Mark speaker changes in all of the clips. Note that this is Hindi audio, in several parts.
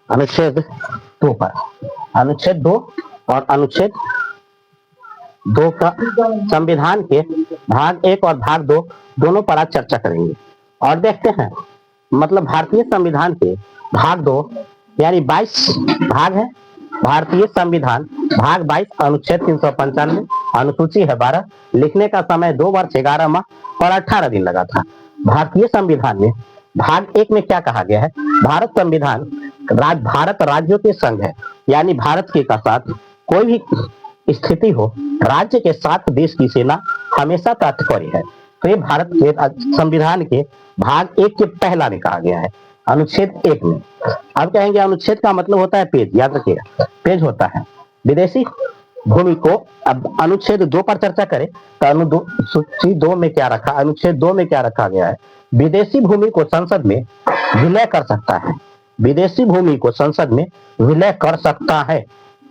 Speaker 1: अनुच्छेद 2 पर, अनुच्छेद 2 और अनुच्छेद 2 का संविधान के भाग 1 और भाग 2 दोनों पर आज चर्चा करेंगे और देखते हैं मतलब भारतीय संविधान के भाग 2 यानी 22 भाग है। भारतीय संविधान भाग 22 अनुच्छेद 395, अनुसूची है 12, लिखने का समय 2 वर्ष 11 माह और 18 दिन लगा था। भारतीय संविधान में भाग 1 में क्या कहा गया है? भारत संविधान भारत राज्यों के संघ है, यानी भारत के साथ कोई भी स्थिति हो, राज्य के साथ देश की सेना हमेशा तात्पर्य है। तो ये भारत के संविधान के भाग 1 के पहला में कहा गया है, अनुच्छेद 1 में। अब कहेंगे अनुच्छेद का मतलब होता है पेज, याद रखिएगा पेज होता है। विदेशी भूमि को अब अनुच्छेद 2 पर चर्चा करें तो अनुसूची 2 में क्या रखा, अनुच्छेद 2 में क्या रखा गया है? विदेशी भूमि को संसद में विलय कर सकता है। विदेशी भूमि को संसद में विलय कर सकता है।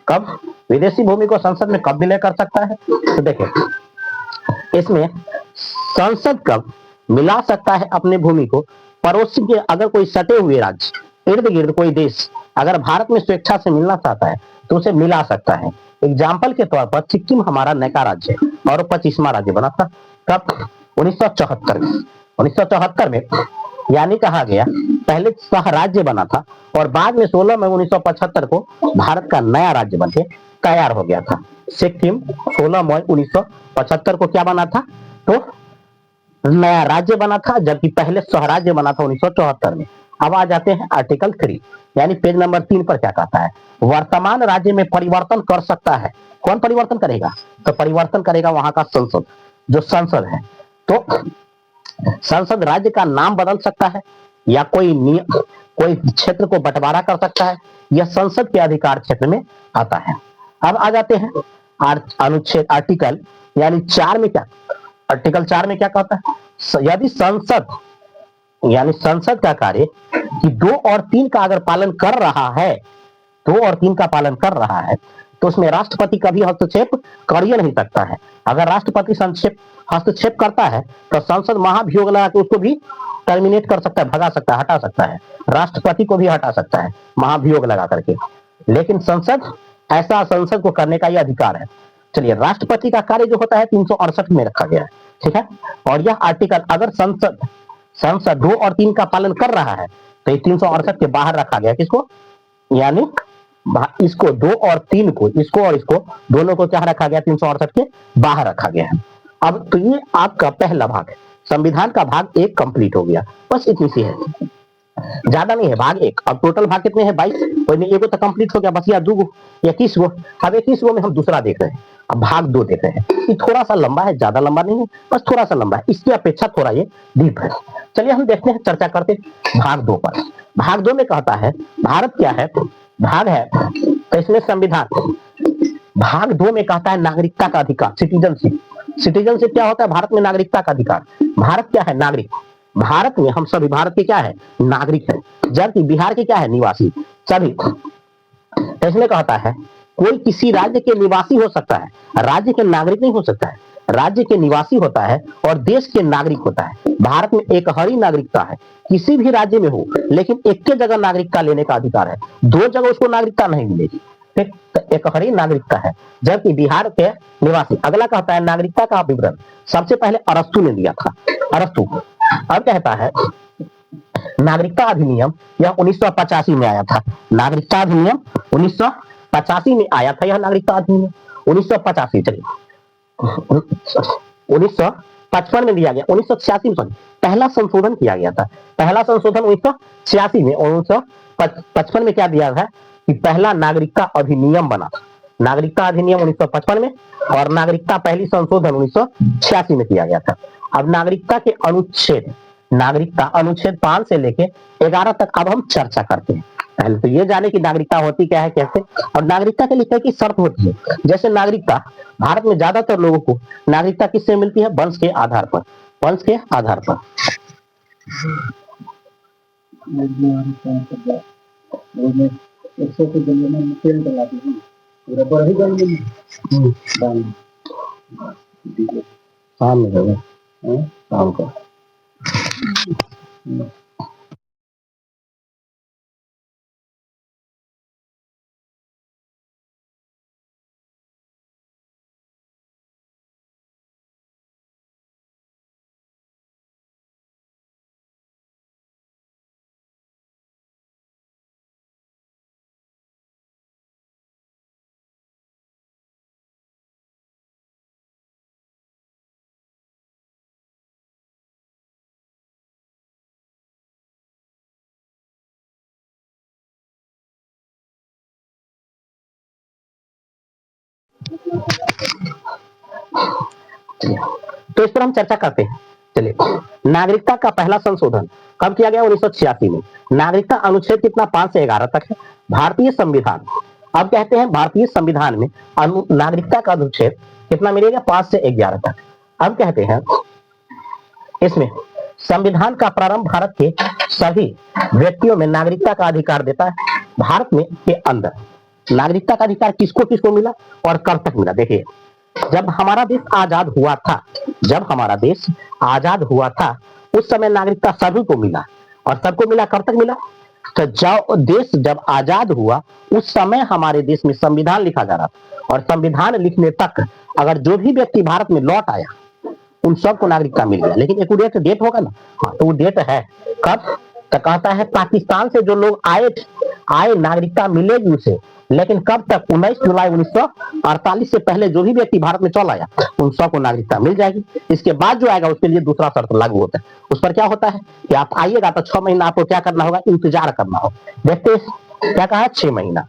Speaker 1: कब विदेशी भूमि को संसद में कब विलय कर सकता है? तो देखिए इसमें संसद कब मिला सकता है अपने भूमि को पड़ोसी के, अगर कोई सटे हुए राज्य इर्द गिर्द कोई देश अगर भारत में स्वेच्छा से मिलना चाहता है तो उसे मिला सकता है। एग्जाम्पल के तौर पर सिक्किम हमारा नया राज्य है और 25वां राज्य बना था कब? 1974 में। 1974 में यानी कहा गया पहले सह राज्य बना था और बाद में 16 मई 1975 को भारत का नया राज्य बनके तैयार हो गया था। सिक्किम 16 मई 1975 को क्या बना था? तो नया राज्य बना था, जबकि पहले स्वराज्य बना था 1974 में। अब आ जाते हैं आर्टिकल 3 यानी पेज नंबर 3 पर क्या कहता है? वर्तमान राज्य में परिवर्तन कर सकता है। कौन परिवर्तन करेगा? तो परिवर्तन करेगा वहां का संसद, जो संसद है। तो संसद राज्य का नाम बदल सकता है या कोई क्षेत्र को बंटवारा कर सकता है, यह संसद के अधिकार क्षेत्र में आता है। अब आ जाते हैं अनुच्छेद आर्टिकल यानी 4 में क्या, आर्टिकल 4 में क्या कहता है? यदि संसद यानी संसद का कार्य कि 2 और 3 का अगर पालन कर रहा है, 2 और 3 का पालन कर रहा है तो उसमें राष्ट्रपति कभी हस्तक्षेप कर ही नहीं सकता है। अगर राष्ट्रपति हस्तक्षेप करता है तो संसद महाभियोग लगा के उसको भी टर्मिनेट कर सकता है, भगा सकता है, हटा सकता है। राष्ट्रपति को भी हटा सकता है महाभियोग लगा करके, लेकिन संसद ऐसा संसद को करने का यह अधिकार है। चलिए, राष्ट्रपति का कार्य जो होता है 368 में रखा गया है, ठीक है। और यह आर्टिकल अगर संसद 2 और 3 का पालन कर रहा है तो 368 के बाहर रखा गया। किसको? यानी इसको 2 और 3 को, इसको और इसको दोनों को क्या रखा गया? 368 के बाहर रखा गया है। अब तो ये आपका पहला भाग है, संविधान का भाग 1 कंप्लीट हो गया। बस इतनी सी है, ज्यादा नहीं है भाग 1। अब टोटल भाग कितने हैं? 22। उसमें एगो तो कंप्लीट हो गया, बस या 2 गो 21 गो। अब 21 गो में हम दूसरा देख रहे हैं, अब भाग 2 देख रहे हैं। ये थोड़ा सा लंबा है, ज्यादा लंबा नहीं है, बस थोड़ा सा लंबा है, इसकी अपेक्षा थोड़ा ये डीप है। चलिए हम देखते हैं, चर्चा करते भाग 2 पर। भाग 2 में कहता है भारत क्या है? भाग है तो इसमें संविधान। भाग 2 में कहता है नागरिकता का अधिकार, सिटीजनशिप। सिटीजनशिप क्या होता है? भारत में नागरिकता का अधिकार। भारत क्या है? नागरिक। भारत में हम सभी भारत के क्या है? नागरिक है, जबकि बिहार के क्या है? निवासी सभी। तो इसमें कहता है कोई किसी राज्य के निवासी हो सकता है, राज्य के नागरिक नहीं हो सकता है। राज्य के निवासी होता है और देश के नागरिक होता है। भारत में एक हरी नागरिकता है, किसी भी राज्य में हो, लेकिन एक के जगह नागरिकता लेने का अधिकार है, 2 जगह उसको नागरिकता नहीं मिलेगी। एक हरी नागरिकता है, जबकि बिहार के निवासी। अगला कहता है नागरिकता का विवरण, सबसे पहले अरस्तु ने दिया था, अरस्तु। अब कहता है नागरिकता अधिनियम, यह 1985 में आया था। नागरिकता अधिनियम 1985 में आया था, यह नागरिकता अधिनियम 1985। चलिए 1955 में दिया गया, 1986 में पहला संशोधन किया गया था। पहला संशोधन 1986 में, 1955 में क्या दिया था कि पहला नागरिकता अधिनियम बना था। नागरिकता अधिनियम 1955 में और नागरिकता पहली संशोधन 1986 में किया गया था। अब नागरिकता के अनुच्छेद, नागरिकता अनुच्छेद 5 से लेके 11 तक अब हम चर्चा करते हैं। पहले तो ये जाने की नागरिकता होती क्या है, कैसे, और नागरिकता के लिए क्या की शर्त होती है। जैसे नागरिकता भारत में ज्यादातर लोगों को नागरिकता किससे मिलती है? वंश के आधार पर, वंश के आधार पर। शाम को तो इस पर हम चर्चा करते हैं। चलिए, नागरिकता का पहला संशोधन कब किया गया? 1986 में। नागरिकता अनुच्छेद कितना? 5 से 11 तक है। भारतीय संविधान, अब कहते हैं भारतीय संविधान में नागरिकता का अनुच्छेद कितना मिलेगा? 5 से 11 तक। अब कहते हैं इसमें संविधान का प्रारंभ भारत के सभी व्यक्तियों में नागरिकता का अधिकार देता है। भारत में के अंदर नागरिकता का अधिकार किसको किसको मिला और कब तक मिला? देखिए, जब हमारा देश आजाद हुआ था, उस समय नागरिकता सभी को मिला। और सबको मिला कब तक मिला? तो देश जब आजाद हुआ उस समय हमारे देश में संविधान लिखा जा रहा था, और संविधान लिखने तक अगर जो भी व्यक्ति भारत में लौट आया उन सबको नागरिकता मिल गया। लेकिन एक डेट होगा ना, हाँ, तो वो डेट है कब? तो कहता है पाकिस्तान से जो लोग आए नागरिकता मिलेगी उसे, लेकिन कब तक? 19 जुलाई 1948 से पहले जो भी व्यक्ति भारत में चल आया उन सबको नागरिकता मिल जाएगी। इसके बाद जो आएगा उसके लिए दूसरा शर्त लागू होता है। उस पर क्या होता है कि आप आइएगा तो 6 महीना आपको क्या करना होगा? इंतजार करना होगा। देखते क्या कहा है? 6 महीना।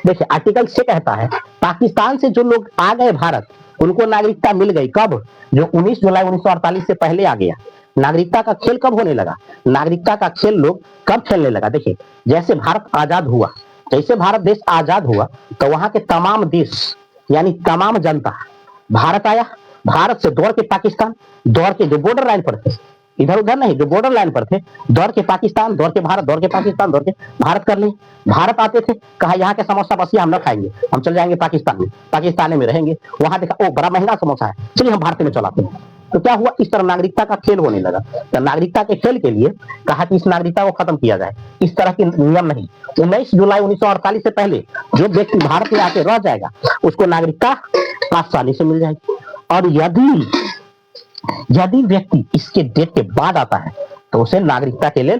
Speaker 1: देखिए, आर्टिकल 6 कहता है पाकिस्तान से जो लोग आ गए भारत उनको नागरिकता मिल गई। कब? जो 19 जुलाई 1948 से पहले आ गया। नागरिकता का खेल कब होने लगा? नागरिकता का खेल लोग कब खेलने लगा? देखिए, जैसे भारत देश आजाद हुआ तो वहां के तमाम देश यानी तमाम जनता भारत आया। भारत से दौड़ के पाकिस्तान, दौड़ के जो बॉर्डर लाइन पर थे, इधर उधर नहीं, जो बॉर्डर लाइन पर थे, दौड़ के पाकिस्तान, दौड़ के भारत, दौड़ के पाकिस्तान, दौड़ के भारत कर ले। भारत आते थे, कहा यहाँ के समोसा बसिया हम न खाएंगे, हम चल जाएंगे पाकिस्तान में, पाकिस्तान में रहेंगे। वहां देखा ओ बड़ा महंगा समोसा है, चलिए हम भारत में चलाते हैं। तो क्या हुआ? इस तरह नागरिकता का खेल होने लगा। तो नागरिकता के खेल के लिए कहा कि इस नागरिकता को खत्म किया जाए। इस तरह के नियम नहीं। 19 जुलाई 1948 से पहले जो व्यक्ति भारत में आके रह जाएगा उसको नागरिकता आसानी से मिल जाएगी। और यदि व्यक्ति इसके डेट के बाद आता है तो उसे नागरिकता के लिए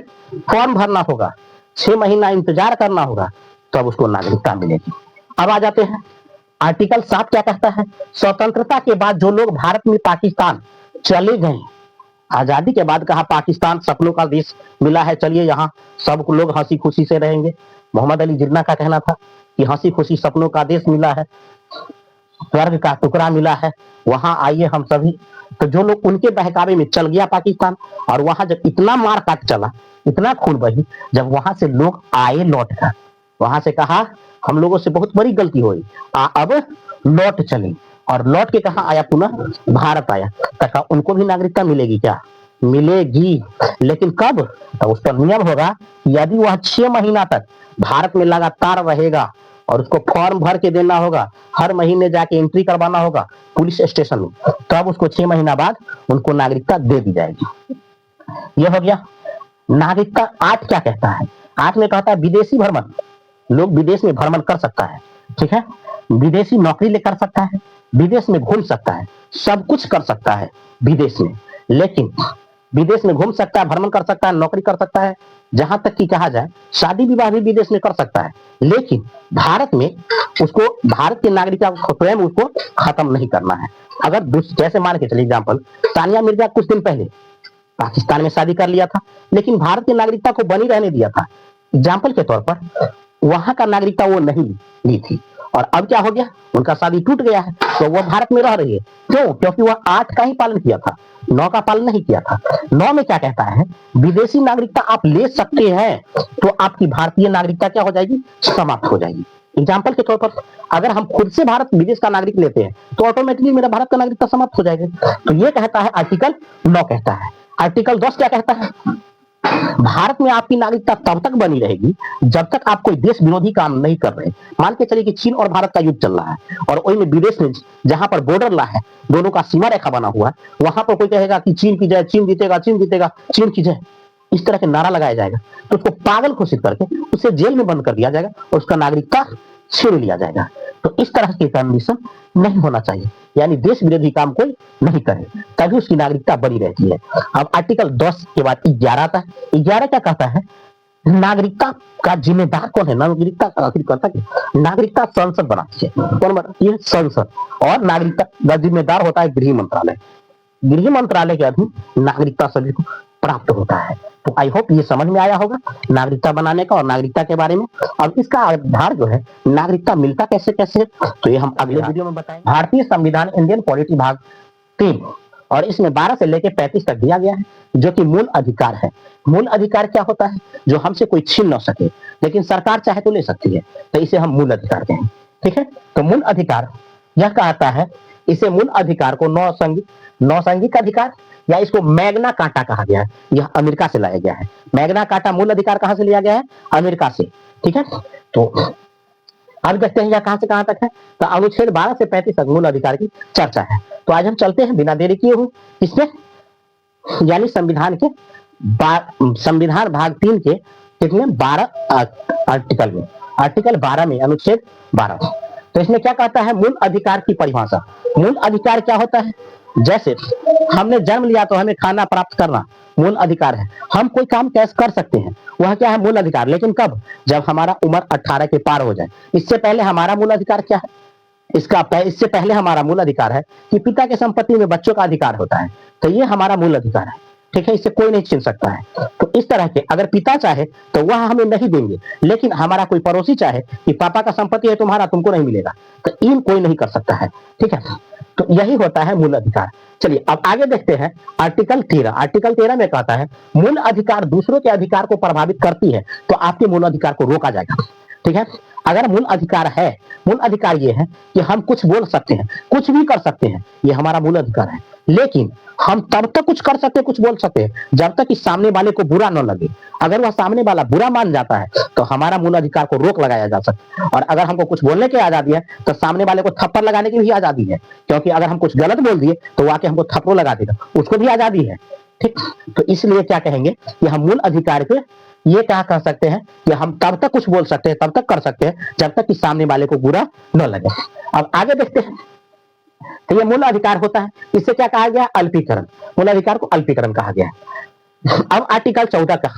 Speaker 1: फॉर्म भरना होगा, 6 महीना इंतजार करना होगा, तब उसको नागरिकता मिलेगी। अब आ जाते हैं आर्टिकल 7 क्या कहता है? स्वतंत्रता के बाद जो लोग भारत में पाकिस्तान चले गए, आजादी के बाद कहा पाकिस्तान सपनों का देश मिला है, चलिए यहाँ सब लोग हंसी खुशी से रहेंगे। मोहम्मद अली जिन्ना का कहना था कि हंसी खुशी सपनों का देश मिला है, स्वर्ग का टुकड़ा मिला है, वहां आइए हम सभी। तो जो लोग उनके बहकावे में चल गया पाकिस्तान, और वहां जब इतना मार काट चला, इतना खून बही, जब वहां से लोग आए लौट कर, वहां से कहा हम लोगों से बहुत बड़ी गलती हुई, अब लौट चले। और लौट के कहा आया? पुनः भारत आया। तथा उनको भी नागरिकता मिलेगी क्या? मिलेगी। लेकिन कब? तो उस पर नियम होगा यदि वह 6 महीना तक भारत में लगातार रहेगा, और उसको फॉर्म भर के देना होगा, हर महीने जाके एंट्री करवाना होगा पुलिस स्टेशन में, तब उसको 6 महीना बाद उनको नागरिकता दे दी जाएगी। यह हो गया नागरिकता। 8 क्या कहता है? 8 में कहता है विदेशी भ्रमण, लोग विदेश में भ्रमण कर सकता है, ठीक है, विदेशी नौकरी ले कर सकता है, विदेश में घूम सकता है, सब कुछ कर सकता है विदेश में। लेकिन विदेश में घूम सकता है, भ्रमण कर सकता है, नौकरी कर सकता है, जहां तक कि कहा जाए शादी विवाह भी विदेश में कर सकता है। लेकिन भारत में उसको, भारत के नागरिकता को स्वयं उसको खत्म नहीं करना है। अगर जैसे मान के चलिए एग्जाम्पल, सानिया मिर्जा कुछ दिन पहले पाकिस्तान में शादी कर लिया था, लेकिन भारत की नागरिकता को बनी रहने दिया था। एग्जाम्पल के तौर पर वहां का नागरिकता वो नहीं ली थी, और अब क्या हो गया? उनका शादी टूट गया है, तो वो भारत में रह रही है। क्यों? क्योंकि वह 8 का ही पालन किया था, 9 का पालन नहीं किया था। 9 में क्या कहता है? विदेशी नागरिकता आप ले सकते हैं, तो आपकी भारतीय नागरिकता क्या हो जाएगी? समाप्त हो जाएगी। एग्जाम्पल के तौर पर अगर हम खुद से भारत विदेश का नागरिक लेते हैं तो ऑटोमेटिकली मेरा भारत का नागरिकता समाप्त हो जाएगा। तो ये कहता है आर्टिकल 9 कहता है। आर्टिकल 10 क्या कहता है? भारत में आपकी नागरिकता तब तक बनी रहेगी जब तक आप कोई देश विरोधी काम नहीं कर रहे। मान के चलिए कि चीन और भारत का युद्ध चल रहा है, और वही में विदेश में जहां पर बॉर्डर ला है, दोनों का सीमा रेखा बना हुआ है, वहां पर कोई कहेगा कि चीन की जय, चीन जीतेगा, चीन जीतेगा, चीन की जय, इस तरह के नारा लगाया जाएगा, तो उसको पागल घोषित करके उसे जेल में बंद कर दिया जाएगा और उसका नागरिकता छीन लिया जाएगा। तो इस तरह की कंडीशन नहीं होना चाहिए, यानी देश विरोधी काम कोई नहीं करे, तभी उसकी नागरिकता बनी रहती है। अब आर्टिकल 10 के बाद 11 आता है। 11 क्या कहता है? नागरिकता का जिम्मेदार कौन है? नागरिकता का आखिर करता है, नागरिकता संसद बनाती है। कौन बनाती है? संसद। और नागरिकता का जिम्मेदार होता है गृह मंत्रालय। गृह मंत्रालय के अधीन नागरिकता सभी को प्राप्त होता है। तो आई होप ये समझ में आया होगा नागरिकता बनाने का और नागरिकता के बारे में। अब इसका आधार जो है नागरिकता मिलता कैसे कैसे, तो ये हम अगले वीडियो में बताएंगे। भारतीय संविधान इंडियन पॉलिटी भाग 3 और इसमें 12 से लेकर 35 तक दिया गया है जो कि मूल अधिकार है। मूल अधिकार क्या होता है? जो हमसे कोई छीन न सके, लेकिन सरकार चाहे तो ले सकती है, तो इसे हम मूल अधिकार कहें। ठीक है, तो मूल अधिकार यह कहता है, इसे मूल अधिकार को नौसंगिक अधिकार या इसको मैग्ना कार्टा कहा गया है। यह अमेरिका से लाया गया है। मैग्ना कार्टा मूल अधिकार कहां से लिया गया है? अमेरिका से। ठीक है, तो अब देखते हैं यह कहां से कहां तक है। तो अनुच्छेद 12 से 35 तक मूल अधिकार की चर्चा है। तो आज हम चलते हैं बिना देरी किए हुए इसमें, यानी संविधान भाग 3 के कितने 12 आर्टिकल में, आर्टिकल 12 में अनुच्छेद 12। तो इसमें क्या कहता है? मूल अधिकार की परिभाषा। मूल अधिकार क्या होता है? जैसे हमने जन्म लिया तो हमें खाना प्राप्त करना मूल अधिकार है। हम कोई काम कैसे कर सकते हैं, वह क्या है? मूल अधिकार। लेकिन कब? जब हमारा उम्र 18 के पार हो जाए। इससे पहले हमारा मूल अधिकार क्या है? इससे पहले हमारा मूल अधिकार है कि पिता के संपत्ति में बच्चों का अधिकार होता है। तो ये हमारा मूल अधिकार है। ठीक है, इससे कोई नहीं छीन सकता है। तो इस तरह के अगर पिता चाहे तो वह हमें नहीं देंगे, लेकिन हमारा कोई पड़ोसी चाहे कि पापा का संपत्ति है तुम्हारा, तुमको नहीं मिलेगा, तो इन कोई नहीं कर सकता है। ठीक है, तो यही होता है मूल अधिकार। चलिए अब आगे देखते हैं आर्टिकल 13। आर्टिकल 13 में कहता है मूल अधिकार दूसरों के अधिकार को प्रभावित करती है तो आपके मूल अधिकार को रोका जाएगा। ठीक है, अगर मूल अधिकार है, मूल अधिकार ये है कि हम कुछ बोल सकते हैं, कुछ भी कर सकते हैं, ये हमारा मूल अधिकार है। लेकिन हम तब तक कुछ कर सकते हैं, कुछ बोल सकते हैं जब तक कि सामने वाले को बुरा न लगे। अगर वह सामने वाला बुरा मान जाता है तो हमारा मूल अधिकार को रोक लगाया जा सकता है। और अगर हमको कुछ बोलने की आजादी है तो सामने वाले को थप्पड़ लगाने की भी आजादी है, क्योंकि अगर हम कुछ गलत बोल दिए तो वो आके हमको थप्पड़ लगा देगा, उसको भी आजादी है। ठीक, तो इसलिए क्या कहेंगे कि हम मूल अधिकार के ये क्या कह सकते हैं कि हम तब तक कुछ बोल सकते हैं, तब तक कर सकते हैं जब तक कि सामने वाले को बुरा न लगे। अब आगे देखते हैं, तो ये मूल अधिकार होता है। इससे क्या कहा गया? अल्पीकरण। मूल अधिकार को अल्पीकरण कहा गया है। अब आर्टिकल 14 का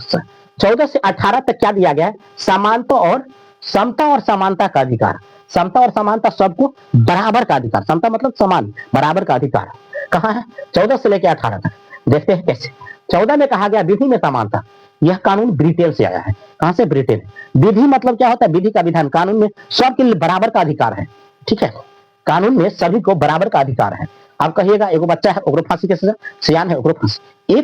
Speaker 1: 14 से 18 तक क्या दिया गया है? समानता और समता और समानता का अधिकार। समता और समानता, सबको बराबर का अधिकार। समता मतलब समान, बराबर का अधिकार कहाँ है? 14 से लेकर 18 तक। देखते हैं कैसे। 14 में कहा गया विधि में समानता। यह कानून ब्रिटेन से आया है। कहां से? ब्रिटेन। विधि मतलब क्या होता है? विधि का विधान। कानून में सबके लिए बराबर का अधिकार है। ठीक है, कानून में सभी को बराबर का अधिकार है। आप कहिएगा एगो बच्चा है ओकरो फांसी के सजा, सियान है ओकरो फांसी।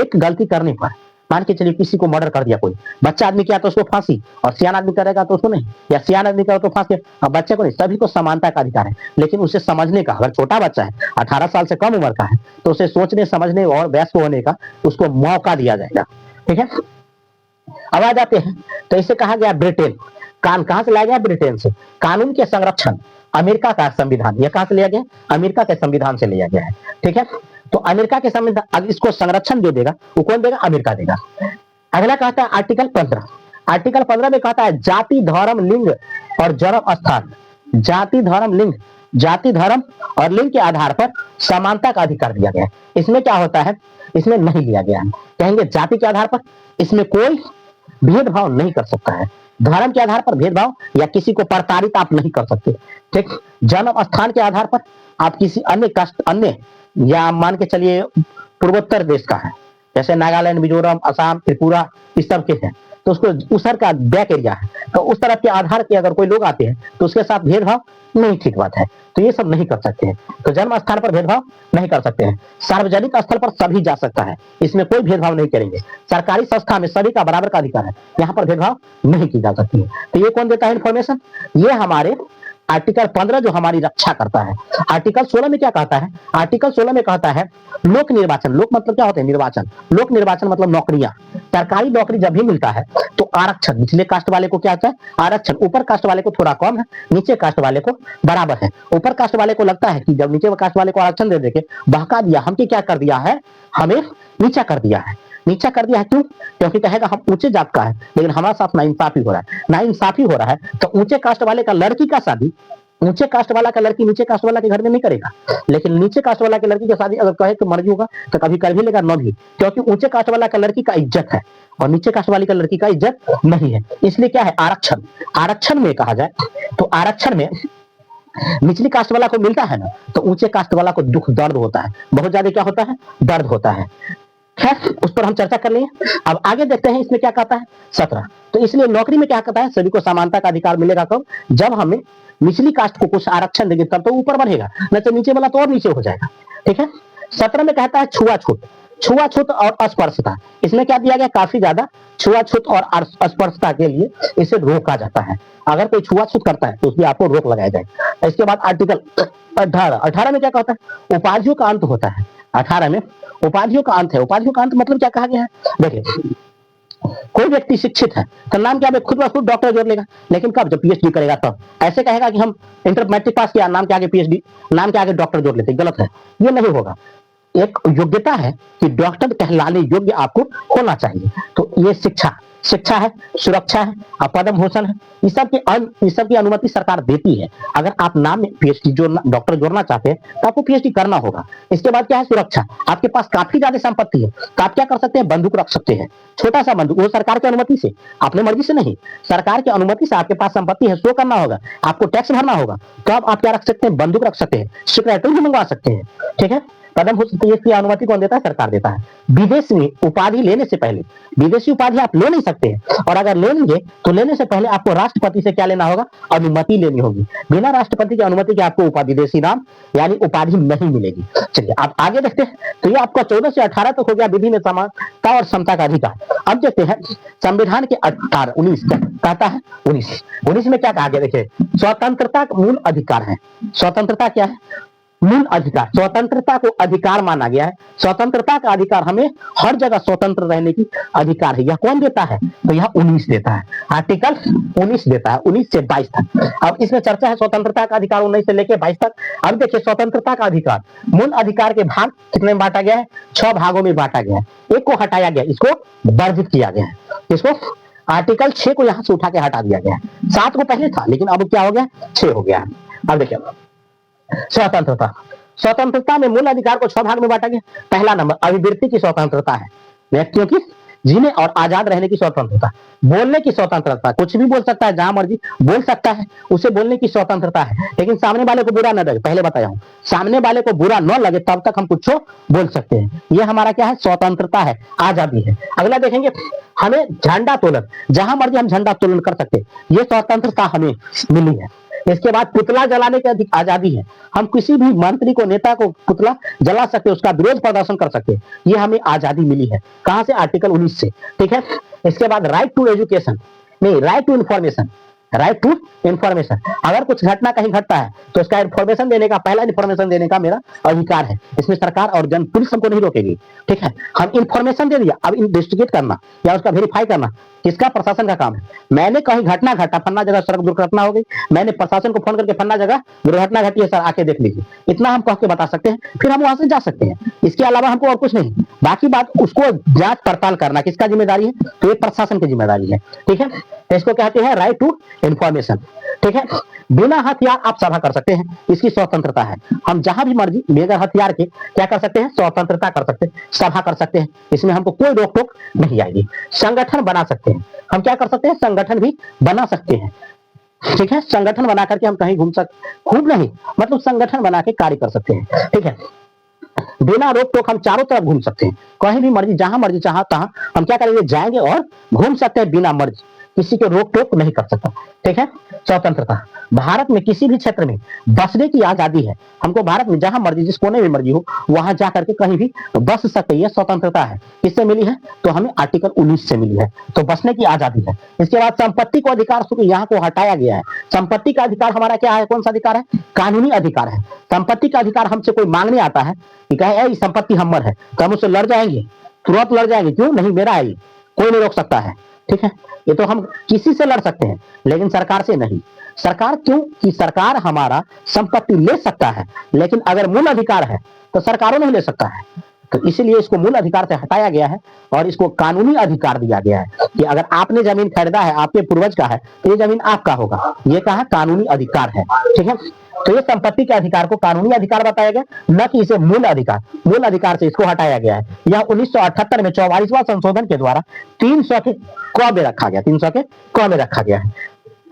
Speaker 1: एक गलती करने पर, मान के चलिए किसी को मर्डर कर दिया कोई, बच्चा आदमी किया तो उसको फांसी, और सियान आदमी करेगा तो उसको नहीं, या सियान आदमी करे तो फांसी। अब बच्चे को नहीं, सभी को समानता का अधिकार है। लेकिन उसे समझने का, अगर छोटा बच्चा है 18 साल से कम उम्र का है तो उसे सोचने समझने और वयस्क होने का उसको मौका दिया जाएगा। ठीक है, अब आ जाते हैं, तो इसे कहा गया ब्रिटेन। कहां से लाया गया? ब्रिटेन से। कानून के संरक्षण अमेरिका का संविधान। यह कहां से लिया गया? अमेरिका के संविधान से लिया गया है। ठीक है, तो अमेरिका के संविधान, अब इसको संरक्षण जो देगा वो कौन देगा? अमेरिका देगा। अगला कहता है आर्टिकल 15। आर्टिकल 15 में कहता है जाति, धर्म, लिंग और जन्म स्थान। जाति, धर्म, लिंग, जाति, धर्म और लिंग के आधार पर समानता का अधिकार दिया गया है। इसमें क्या होता है? इसमें नहीं लिया गया है। कहेंगे जाति के आधार पर इसमें कोई भेदभाव नहीं कर सकता है। धर्म के आधार पर भेदभाव या किसी को प्रताड़ित आप नहीं कर सकते। ठीक, जन्म स्थान के आधार पर आप किसी अन्य कास्ट, अन्य या मान के चलिए पूर्वोत्तर देश का है, जैसे नागालैंड, मिजोरम, असम, त्रिपुरा, इस सब के हैं, तो उसको उस का बैक एरिया है, तो उस तरफ के आधार के अगर कोई लोग आते हैं तो उसके साथ भेदभाव नहीं, ठीक बात है। तो ये सब नहीं कर सकते हैं। तो जन्म स्थान पर भेदभाव नहीं कर सकते हैं। सार्वजनिक स्थल पर सभी जा सकता है, इसमें कोई भेदभाव नहीं करेंगे। सरकारी संस्था में सभी का बराबर का अधिकार है, यहाँ पर भेदभाव नहीं की जा सकती है। तो ये कौन देता है इन्फॉर्मेशन? ये हमारे आर्टिकल 15 जो हमारी रक्षा करता है। आर्टिकल 16 में क्या कहता है? आर्टिकल 16 में कहता है लोक निर्वाचन। लोक मतलब क्या होता है? निर्वाचन। लोक निर्वाचन मतलब नौकरियां। सरकारी नौकरी जब भी मिलता है तो आरक्षण, निचले कास्ट वाले को क्या होता है? आरक्षण। ऊपर कास्ट वाले को थोड़ा कम है, नीचे कास्ट वाले को बराबर है। ऊपर कास्ट वाले को लगता है कि जब नीचे कास्ट वाले को आरक्षण दे देके बहका दिया, हमके क्या कर दिया है? हमें नीचा कर दिया है। नीचा कर दिया है क्यों? क्योंकि कहेगा हम ऊंचे जात का है लेकिन हमारे साथ नाइंसाफी हो रहा है। नाइंसाफी हो रहा है तो ऊंचे कास्ट वाले का लड़की का शादी ऊंचे कास्ट वाला का लड़की नीचे कास्ट वाला के घर में नहीं करेगा, लेकिन नीचे कास्ट वाला के लड़की की शादी अगर कहे तो मर्जी होगा तो कभी कर भी लेगा, न भी, क्योंकि ऊंचे कास्ट वाला का लड़की का इज्जत है और नीचे कास्ट वाली का लड़की का इज्जत नहीं है। इसलिए क्या है? आरक्षण। आरक्षण में कहा जाए तो आरक्षण में निचली कास्ट वाला को मिलता है ना, तो ऊंचे कास्ट वाला को दुख दर्द होता है, बहुत ज्यादा क्या होता है? दर्द होता है। खैर उस पर हम चर्चा कर लेंगे। अब आगे देखते हैं इसमें क्या कहता है 17। तो इसलिए नौकरी में क्या कहता है, सभी को समानता का अधिकार मिलेगा कब, जब हमें निचली कास्ट को कुछ आरक्षण देंगे तब तो ऊपर बढ़ेगा, नहीं तो नीचे वाला तो और नीचे हो जाएगा। ठीक है। 17 में कहता है छुआछूत, छुआछूत और अस्पर्शता। इसमें क्या दिया गया, काफी ज्यादा छुआछूत और अस्पर्शता के लिए इसे रोका जाता है। अगर कोई छुआछूत करता है तो उसमें आपको रोक लगाया जाएगा। इसके बाद आर्टिकल 18 में क्या कहता है, उपाधियों का अंत होता है। 18 में उपाधियों का अंत है। उपाधियों का अंत मतलब क्या कहा गया है, देखिए कोई व्यक्ति शिक्षित है तो नाम क्या, खुद ब खुद डॉक्टर जोड़ लेगा, लेकिन कब, जब पीएचडी करेगा तब। ऐसे कहेगा कि हम इंटर मैट्रिक पास किया, नाम के आगे पीएचडी, नाम के आगे डॉक्टर जोड़ लेते, गलत है, ये नहीं होगा। एक योग्यता है कि डॉक्टर कहलाने योग्य आपको होना चाहिए। तो ये शिक्षा है, सुरक्षा है, पदम भूषण है, इस सब की अनुमति सरकार देती है। अगर आप नाम में पीएचडी डॉक्टर जोड़ना चाहते हैं तो आपको पीएचडी करना होगा। इसके बाद क्या है, सुरक्षा। आपके पास काफी ज्यादा संपत्ति है तो आप क्या कर सकते हैं, बंदूक रख सकते हैं, छोटा सा बंदूक, वो सरकार की अनुमति से, अपने मर्जी से नहीं, सरकार की अनुमति से। आपके पास संपत्ति है, शो करना होगा, आपको टैक्स भरना होगा, तो आप क्या रख सकते हैं, बंदूक रख सकते हैं, सिक्योरिटी भी मंगवा सकते हैं। ठीक है। पदम भूषण की अनुमति कौन देता है, सरकार देता है। विदेश में उपाधि लेने से पहले, विदेशी उपाधि आप ले नहीं सकते हैं, और अगर ले लेंगे तो लेने से पहले आपको राष्ट्रपति से क्या लेना होगा, अनुमति लेनी होगी। बिना राष्ट्रपति की अनुमति के आपको विदेशी नाम यानी उपाधि नहीं मिलेगी। चलिए आप आगे देखते हैं। तो ये आपका 14 से 18 तक हो गया विधि में समानता और समता का अधिकार। अब देखते हैं संविधान के 19 क्या कहता है। 19 में क्या कहा गया, देखिए स्वतंत्रता का मूल अधिकार है। स्वतंत्रता क्या है, मूल अधिकार। स्वतंत्रता को अधिकार माना गया है। स्वतंत्रता का अधिकार, हमें हर जगह स्वतंत्र रहने की अधिकार है। यह कौन देता है, तो यह 19 देता है, आर्टिकल 19 देता है, 19 से 22 तक। अब इसमें चर्चा है स्वतंत्रता का अधिकार 19 से लेकर 22 तक। अब देखिए स्वतंत्रता का अधिकार, मूल अधिकार के भाग कितने में बांटा गया है, 6 भागों में बांटा गया है। एक को हटाया गया, इसको वर्जित किया गया है, इसको आर्टिकल 6 को यहां से उठा के हटा दिया गया है। 7 को पहले था लेकिन अब क्या हो गया, 6 हो गया है। अब देखिए स्वतंत्रता में मूल अधिकार को 6 भाग में बांटा गया। पहला नंबर अभिव्यक्ति की स्वतंत्रता है, व्यक्तियों की जीने और आजाद रहने की स्वतंत्रता। बोलने की स्वतंत्रता, कुछ भी बोल सकता है, जहां मर्जी बोल सकता है, उसे बोलने की स्वतंत्रता है, लेकिन सामने वाले को बुरा न लगे। पहले बताया हूं, सामने वाले को बुरा न लगे तब तक हम कुछ बोल सकते हैं। यह हमारा क्या है, स्वतंत्रता है, आजादी है। अगला देखेंगे, हमें झंडा तोलन, जहां मर्जी हम झंडा तोलन कर सकते हैं, यह स्वतंत्रता हमें मिली है। इसके बाद पुतला जलाने की आजादी है, हम किसी भी मंत्री को, नेता को पुतला जला सकते, उसका विरोध प्रदर्शन कर सकते, ये हमें आजादी मिली है। कहां से, आर्टिकल 19 से। ठीक है। इसके बाद राइट टू एजुकेशन, नहीं right to information, right to information. अगर कुछ घटना कहीं घटता है तो उसका इंफॉर्मेशन देने का, पहला इंफॉर्मेशन देने का मेरा अधिकार है। इसमें सरकार और जन पुलिस हमको नहीं रोकेगी। ठीक है। हम इंफॉर्मेशन दे दिया, अब इन्वेस्टिगेट करना या उसका वेरीफाई करना किसका, प्रशासन का काम है। मैंने कहीं घटना घटा, फन्ना जगह सड़क दुर्घटना हो गई, मैंने प्रशासन को फोन करके फन्ना जगह दुर्घटना घटी है सर, आके देख लीजिए, इतना हम कह के बता सकते हैं, फिर हम वहां से जा सकते हैं। इसके अलावा हमको और कुछ नहीं। बाकी बात उसको जांच पड़ताल करना किसका जिम्मेदारी है, तो ये प्रशासन की जिम्मेदारी है। ठीक है। इसको कहते हैं राइट टू इंफॉर्मेशन। ठीक है। बिना हथियार आप सभा कर सकते हैं, इसकी स्वतंत्रता है। हम जहां भी मर्जी बगैर हथियार के क्या कर सकते हैं, स्वतंत्रता कर सकते हैं, सभा कर सकते हैं, इसमें हमको कोई रोक टोक नहीं आएगी। संगठन बना सकते हैं, हम क्या कर सकते हैं, संगठन भी बना सकते हैं। ठीक है। संगठन बना करके हम कहीं घूम नहीं, मतलब संगठन बना के कार्य कर सकते हैं। ठीक है। बिना रोक टोक हम चारों तरफ घूम सकते हैं, कहीं भी मर्जी, जहां मर्जी चाहा तहां हम क्या करेंगे, जाएंगे और घूम सकते हैं बिना मर्जी, किसी को रोक टोक नहीं कर सकता। ठीक है। स्वतंत्रता, भारत में किसी भी क्षेत्र में बसने की आजादी है। हमको भारत में जहां मर्जी, जिस कोने में मर्जी हो, वहां जा करके कहीं भी बस सकते, ये स्वतंत्रता है। किससे मिली है, तो हमें आर्टिकल 19 से मिली है, तो बसने की आजादी है। इसके बाद संपत्ति को अधिकार यहाँ को हटाया गया है। संपत्ति का अधिकार हमारा क्या है, कौन सा अधिकार है, कानूनी अधिकार है। संपत्ति का अधिकार हमसे कोई मांगने आता है कि कहे संपत्ति हमर है, तो हम उससे लड़ जाएंगे, तुरंत लड़ जाएंगे, क्यों नहीं, मेरा है, कोई नहीं रोक सकता है। ठीक है। ये तो हम किसी से लड़ सकते हैं, लेकिन सरकार से नहीं। सरकार क्यों, कि सरकार हमारा संपत्ति ले सकता है, लेकिन अगर मूल अधिकार है तो सरकारों नहीं ले सकता है। तो इसलिए इसको मूल अधिकार से हटाया गया है और इसको कानूनी अधिकार दिया गया है कि अगर आपने जमीन खरीदा है, आपके पूर्वज का है, तो ये जमीन आपका होगा। ये कहा कानूनी अधिकार है। ठीक है। तो ये संपत्ति के अधिकार को कानूनी अधिकार बताया गया, न कि इसे मूल अधिकार। मूल अधिकार से इसको हटाया गया है। यह 1978 में 44वां संशोधन के द्वारा 300 के क में रखा गया, 300 के क में रखा गया है।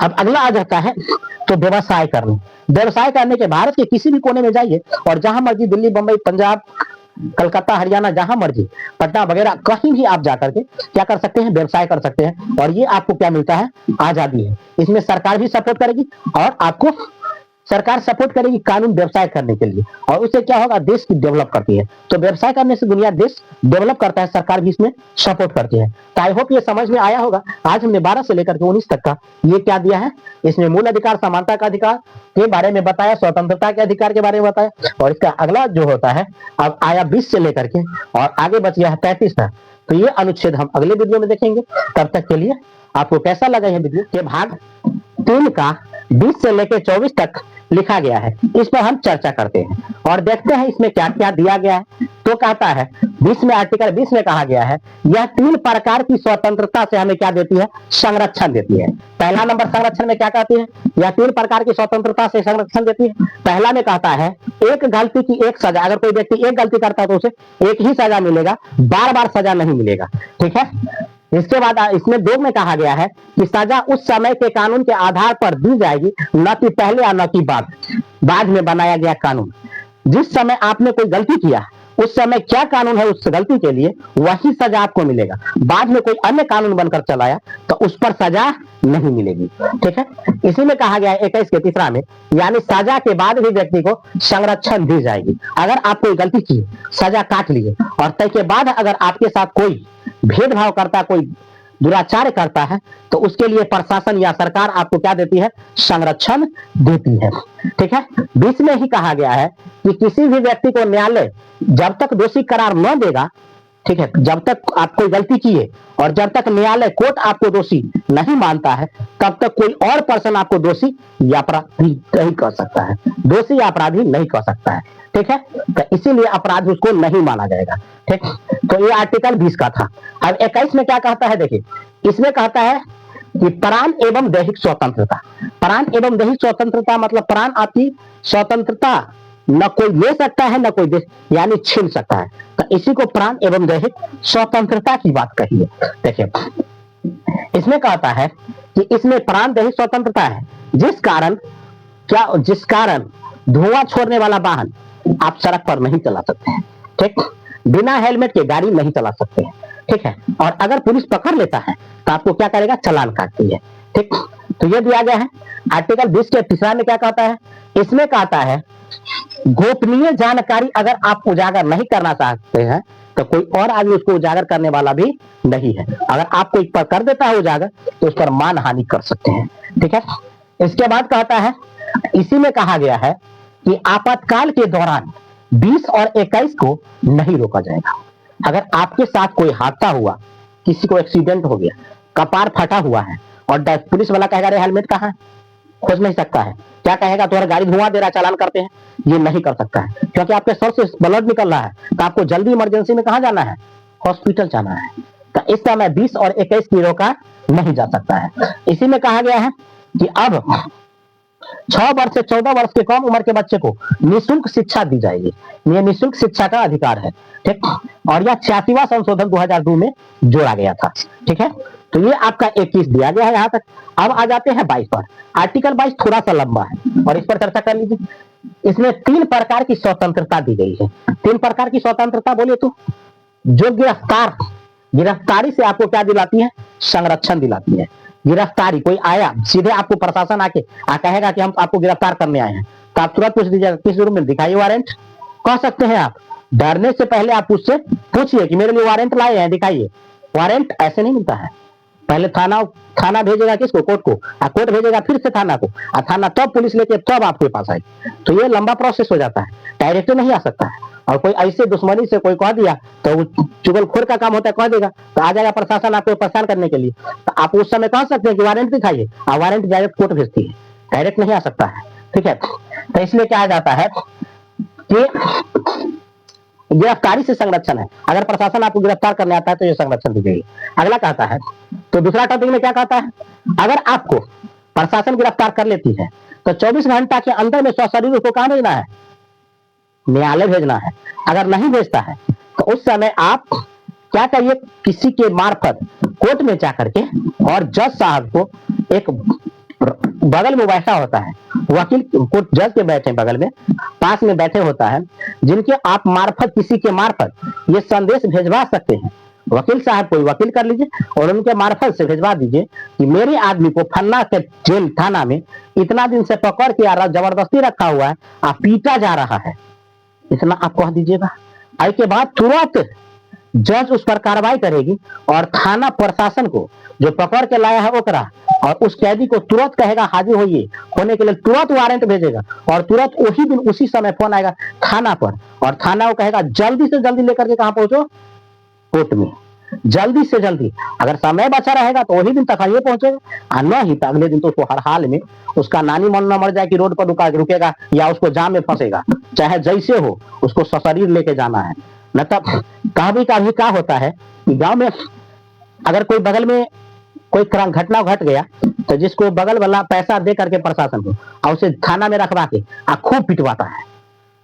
Speaker 1: अब अगला आ जाता है तो व्यवसाय करने। व्यवसाय करने के, भारत के किसी भी कोने में जाइए और जहां मर्जी, दिल्ली, बंबई, पंजाब, कलकत्ता, हरियाणा, जहां मर्जी, पटना वगैरह कहीं भी आप जाकर के क्या कर सकते हैं, व्यवसाय कर सकते हैं। और ये आपको क्या मिलता है, आजादी है। इसमें सरकार भी सपोर्ट करेगी और आपको सरकार सपोर्ट करेगी कानून व्यवसाय करने के लिए, और उससे क्या होगा, देश की डेवलप करती है। तो व्यवसाय करने से दुनिया, देश डेवलप करता है, सरकार भी इसमें सपोर्ट करती है। तो आई होप ये समझ में आया होगा। आज हमने 12 से लेकर के 19 तक का ये क्या दिया है, इसमें मूल अधिकार, समानता का अधिकार के बारे में बताया, स्वतंत्रता के अधिकार के बारे में बताया, और इसका अगला जो होता है अब आया 20 से लेकर के और आगे बच गया है 35 तक। तो ये अनुच्छेद हम अगले वीडियो में देखेंगे। तब तक के लिए आपको कैसा लगा यह वीडियो, के भाग 3 का 20 से लेकर 24 तक लिखा गया है, इस पर हम चर्चा करते हैं और देखते हैं इसमें क्या क्या दिया गया है। तो कहता है 20 में, आर्टिकल 20 में कहा गया है, यह 3 प्रकार की स्वतंत्रता से हमें क्या देती है, संरक्षण देती है। पहला नंबर संरक्षण में क्या कहती है, यह 3 प्रकार की स्वतंत्रता से संरक्षण देती है। पहला में कहता है एक गलती की एक सजा, अगर कोई व्यक्ति एक गलती करता है तो उसे एक ही सजा मिलेगा, बार बार सजा नहीं मिलेगा, ठीक है। इसके बाद इसमें 2 में कहा गया है कि सजा उस समय के कानून के आधार पर दी जाएगी, न कि पहले या न कि बाद में बनाया गया कानून। जिस समय आपने कोई गलती किया उस समय क्या कानून है उस गलती के लिए, वही सजा आपको मिलेगा। बाद में कोई अन्य कानून बनकर चलाया तो उस पर सजा नहीं मिलेगी, ठीक है। इसी में कहा गया है 21 के तीसरा में, यानी सजा के बाद भी व्यक्ति को संरक्षण दी जाएगी। अगर आप कोई गलती की, सजा काट लिए और तय के बाद अगर आपके साथ कोई भेदभाव करता, कोई दुराचार करता है, तो उसके लिए प्रशासन या सरकार आपको क्या देती है, संरक्षण देती है, ठीक है। 20 में ही कहा गया है कि किसी भी व्यक्ति को न्यायालय जब तक दोषी करार न देगा, ठीक है, जब तक आप कोई गलती किए और जब तक न्यायालय, कोर्ट आपको दोषी नहीं मानता है, तब तक कोई और पर्सन आपको दोषी या अपराधी नहीं कर सकता है, दोषी या अपराधी नहीं कर सकता है, ठीक है। तो इसीलिए अपराध उसको नहीं माना जाएगा, ठीक। तो ये आर्टिकल 20 का था। अब 21 में क्या कहता है, देखिए इसमें कहता है कि प्राण एवं दैहिक स्वतंत्रता। प्राण एवं दैहिक स्वतंत्रता मतलब प्राण आपकी स्वतंत्रता न कोई ले सकता है, न कोई यानी छीन सकता है। तो इसी को प्राण एवं दैहिक स्वतंत्रता की बात कही है। देखिए इसमें कहता है कि इसमें प्राण दैहिक स्वतंत्रता है, जिस कारण धुआं छोड़ने वाला वाहन आप सड़क पर नहीं चला सकते हैं, ठीक। बिना हेलमेट के गाड़ी नहीं चला सकते हैं, ठीक है। और अगर पुलिस पकड़ लेता है तो आपको क्या करेगा, चालान काटती है, ठीक। तो ये दिया गया है। आर्टिकल 20 के तीसरा में क्या कहता है, इसमें कहता है गोपनीय जानकारी अगर आप उजागर नहीं करना चाहते हैं तो कोई और आदमी उसको उजागर करने वाला भी नहीं है। अगर आप कोई कर देता है उजागर तो उस पर मान हानि कर सकते हैं, ठीक है। इसके बाद कहता है, इसी में कहा गया है कि आपातकाल के दौरान 20 और 21 को नहीं रोका जाएगा। अगर आपके साथ कोई हादसा हुआ, किसी को एक्सीडेंट हो गया, कपार फटा हुआ है और पुलिस वाला कहेगा अरे हेलमेट कहाँ है, खोज नहीं सकता है, क्या कहेगा तुम्हारा गाड़ी धुआं दे रहा, चालान करते हैं, ये नहीं कर सकता है, क्योंकि आपके सर से ब्लड निकल रहा है। तो आपको जल्दी इमरजेंसी में कहाँ जाना है, हॉस्पिटल जाना है। तो इस समय 20 और 21 की रोका नहीं जा सकता है। इसी में कहा गया है कि अब 6 वर्ष से 14 वर्ष के कम उम्र के बच्चे को निःशुल्क शिक्षा दी जाएगी। ये निःशुल्क शिक्षा का अधिकार है, ठीक। और यह 86वां संशोधन 2002 में जोड़ा गया था, ठीक है। तो ये आपका 21 दिया गया है यहाँ तक। अब आ जाते हैं 22 पर। आर्टिकल 22 थोड़ा सा लंबा है और इस पर चर्चा कर लीजिए। इसमें 3 प्रकार की स्वतंत्रता दी गई है। 3 प्रकार की स्वतंत्रता बोले तो जो गिरफ्तारी से आपको क्या दिलाती है, संरक्षण दिलाती है। गिरफ्तारी, कोई आया सीधे आपको प्रशासन आके कहेगा कि हम आपको गिरफ्तार करने आए हैं, तो आप तुरंत पूछ दीजिएगा किस रूप में, दिखाइए वारंट, कह सकते हैं आप। डरने से पहले आप उससे पूछिए कि मेरे लिए वारंट लाए हैं, दिखाइए। वारंट ऐसे नहीं मिलता है, पहले थाना भेजेगा किसको, कोर्ट को, कोर्ट भेजेगा फिर से थाना को, थाना तब पुलिस लेके तब आपके पास आएगी। तो ये लंबा प्रोसेस हो जाता है, डायरेक्ट नहीं आ सकता है। और कोई ऐसे दुश्मनी से कोई कह दिया तो वो चुगलखोर का काम होता है, कह देगा तो आ जाएगा प्रशासन आपको परेशान करने के लिए। तो आप उस समय कह सकते हैं कि वारंट दिखाइए, और वारंट डायरेक्ट कोर्ट भेजती है, डायरेक्ट नहीं आ सकता है, ठीक है। तो इसलिए क्या जाता है कि गिरफ्तारी से संरक्षण है। अगर प्रशासन आपको गिरफ्तार करने आता है तो ये संरक्षण दी गई। अगला कहता है, तो दूसरा टॉपिक में क्या कहता है, अगर आपको प्रशासन गिरफ्तार कर लेती है तो 24 घंटा के अंदर में सशरीर उसको कहां भेजना है, न्यायालय भेजना है। अगर नहीं भेजता है तो उस समय आप क्या करिए, किसी के मार्फत कोर्ट में जाकर के और जज साहब को, एक बगल में बैठा होता है वकील कोर्ट जज के बैठे बगल में, पास में बैठे होता है, जिनके आप मार्फत, किसी के मार्फत ये संदेश भेजवा सकते हैं। वकील साहब कोई वकील कर लीजिए और उनके मार्फत से भेजवा दीजिए कि मेरे आदमी को फन्ना के जेल थाना में इतना दिन से पकड़ के जबरदस्ती रखा हुआ है, आप पीटा जा रहा है, इतना आप कह दीजिएगा। इसके बाद तुरंत जज उस पर कार्रवाई करेगी और थाना प्रशासन को जो पकड़ के लाया है ओकरा और उस कैदी को तुरंत कहेगा हाजिर होइए, होने के लिए तुरंत वारंट भेजेगा और तुरंत उसी दिन उसी समय फोन आएगा थाना पर और थाना को कहेगा जल्दी से जल्दी लेकर के कहां पहुंचो, कोर्ट में, जल्दी से जल्दी। अगर समय बचा रहेगा तो वही दिन तक ये पहुंचेगा और न ही तो अगले दिन तो उसको हर हाल में उसका नानी मन न मर जाए कि रोड पर रुकेगा या उसको जाम में फंसेगा, चाहे जैसे हो उसको सशरीर लेके जाना है। न तब कभी कभी क्या होता है कि गांव में अगर कोई बगल में कोई घटना घट गया तो जिसको बगल वाला पैसा दे करके प्रशासन को और उसे थाना में रखवा के खूब पिटवाता है,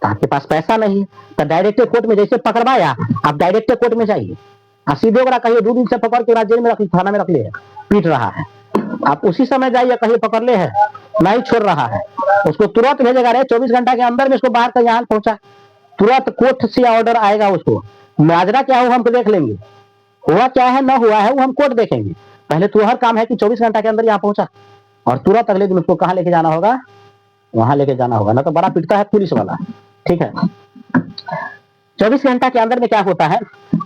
Speaker 1: तो आपके पास पैसा नहीं है तो डायरेक्ट कोर्ट में जैसे पकड़वाया आप डायरेक्ट कोर्ट में जाइए, आप सीधे ओकरा कहिए 2 दिन से पकड़ के जेल में रख, थाना में रख ले, पीट रहा है, आप उसी समय जाइए कहिए पकड़ ले है, नहीं छोड़ रहा है, उसको तुरंत भेजेगा, रे 24 घंटा के अंदर में उसको बाहर का यहाँ पहुंचा, तुरंत कोर्ट से ऑर्डर आएगा, उसको माजरा क्या हो हम तो देख लेंगे, हुआ क्या है न हुआ है वो हम कोर्ट देखेंगे, पहले तो हर काम है कि 24 घंटा के अंदर यहाँ पहुंचा और तुरंत अगले दिन उसको कहाँ लेके जाना होगा, वहां लेके जाना होगा, ना तो बड़ा पिटता है पुलिस वाला। ठीक है, 24 घंटा के अंदर में क्या होता है,